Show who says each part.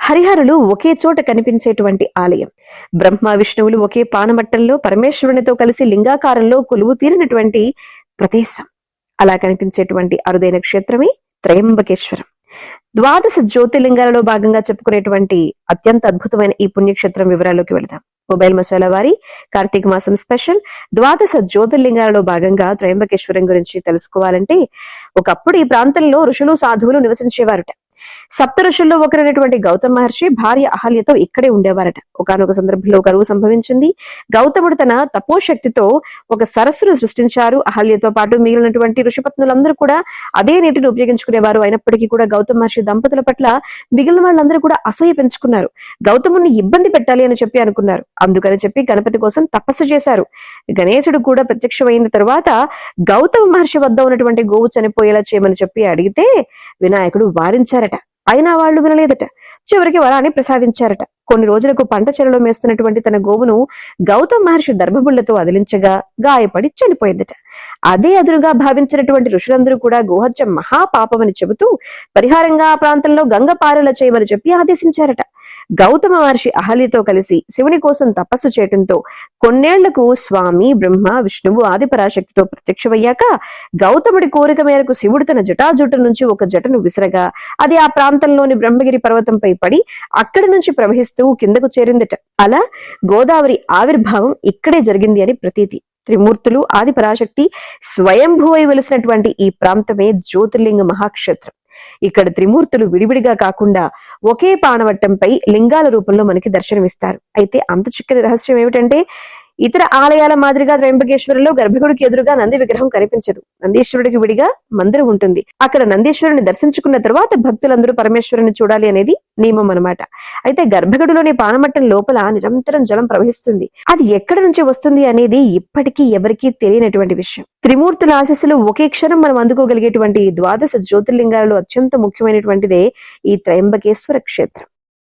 Speaker 1: హరిహరులు ఒకే చోట కనిపించేటువంటి ఆలయం. బ్రహ్మ విష్ణువులు ఒకే పానమట్టంలో పరమేశ్వరునితో కలిసి లింగాకారంలో కొలువు తీరినటువంటి ప్రదేశం. అలా కనిపించేటువంటి అరుదైన క్షేత్రమే త్రయంబకేశ్వరం. ద్వాదశ జ్యోతిర్లింగాలలో భాగంగా చెప్పుకునేటువంటి అత్యంత అద్భుతమైన ఈ పుణ్యక్షేత్రం వివరాల్లోకి వెళదాం. మొబైల్ మసాలా వారి కార్తీక మాసం స్పెషల్ ద్వాదశ జ్యోతిర్లింగాలలో భాగంగా త్రయంబకేశ్వరం గురించి తెలుసుకోవాలంటే, ఒకప్పుడు ఈ ప్రాంతంలో ఋషులు సాధువులు నివసించేవారట. సప్త ఋషుల్లో ఒకరైనటువంటి గౌతమ మహర్షి భార్య అహల్యతో ఇక్కడే ఉండేవారట. ఒకానొక సందర్భంలో కరువు సంభవించింది. గౌతముడు తన తపోశక్తితో ఒక సరస్సును సృష్టించారు. అహల్యతో పాటు మిగిలినటువంటి ఋషిపత్నులందరూ కూడా అదే నీటిని ఉపయోగించుకునేవారు. అయినప్పటికీ కూడా గౌతమ మహర్షి దంపతుల పట్ల మిగిలిన వాళ్ళందరూ కూడా అసూయ పెంచుకున్నారు. గౌతముని ఇబ్బంది పెట్టాలి అని చెప్పి అనుకున్నారు. అందుకని చెప్పి గణపతి కోసం తపస్సు చేశారు. గణేశుడు కూడా ప్రత్యక్షమైన తరువాత గౌతమ మహర్షి వద్ద ఉన్నటువంటి గోవు చనిపోయేలా చేయమని చెప్పి అడిగితే వినాయకుడు వారించారట. అయినా వాళ్ళు వినలేదట. చివరికి వరాన్ని ప్రసాదించారట. కొన్ని రోజులకు పంట చెరలో మేస్తున్నటువంటి తన గోవును గౌతమ మహర్షి దర్భబుళ్లతో అదిలించగా గాయపడి చనిపోయిందట. అదే అదునుగా భావించినటువంటి ఋషులందరూ కూడా గోహత్య మహాపాపమని చెబుతూ పరిహారంగా ఆ ప్రాంతంలో గంగ పారేలా చేయమని చెప్పి ఆదేశించారట. గౌతమ మహర్షి అహల్యతో కలిసి శివుని కోసం తపస్సు చేయటంతో కొన్నేళ్లకు స్వామి బ్రహ్మ విష్ణువు ఆదిపరాశక్తితో ప్రత్యక్షమయ్యాక గౌతముడి కోరిక మేరకు శివుడు తన జటాజుట్టు నుంచి ఒక జటను విసరగా అది ఆ ప్రాంతంలోని బ్రహ్మగిరి పర్వతంపై పడి అక్కడి నుంచి ప్రవహిస్తూ కిందకు చేరిందట. అలా గోదావరి ఆవిర్భావం ఇక్కడే జరిగింది అని ప్రతీతి. త్రిమూర్తులు ఆదిపరాశక్తి స్వయంభువై వెలిసినటువంటి ఈ ప్రాంతమే జ్యోతిర్లింగ మహాక్షేత్రం. ఇక్కడ త్రిమూర్తులు విడివిడిగా కాకుండా ఒకే పానవట్టంపై లింగాల రూపంలో మనకి దర్శనమిస్తారు. అయితే అంత చిక్కని రహస్యం ఏమిటంటే, ఇతర ఆలయాల మాదిరిగా త్రయంబకేశ్వరంలో గర్భగుడికి ఎదురుగా నంది విగ్రహం కనిపించదు. నందీశ్వరుడికి విడిగా మందిరం ఉంటుంది. అక్కడ నందీశ్వరుని దర్శించుకున్న తర్వాత భక్తులందరూ పరమేశ్వరుని చూడాలి అనేది నియమం అన్నమాట. అయితే గర్భగుడిలోని పానమట్టం లోపల నిరంతరం జలం ప్రవహిస్తుంది. అది ఎక్కడి నుంచి వస్తుంది అనేది ఇప్పటికీ ఎవరికీ తెలియనటువంటి విషయం. త్రిమూర్తుల ఆశీస్సులు ఒకే క్షణం మనం అందుకోగలిగేటువంటి ద్వాదశ జ్యోతిర్లింగాలలో అత్యంత ముఖ్యమైనటువంటిదే ఈ త్రయంబకేశ్వర క్షేత్రం.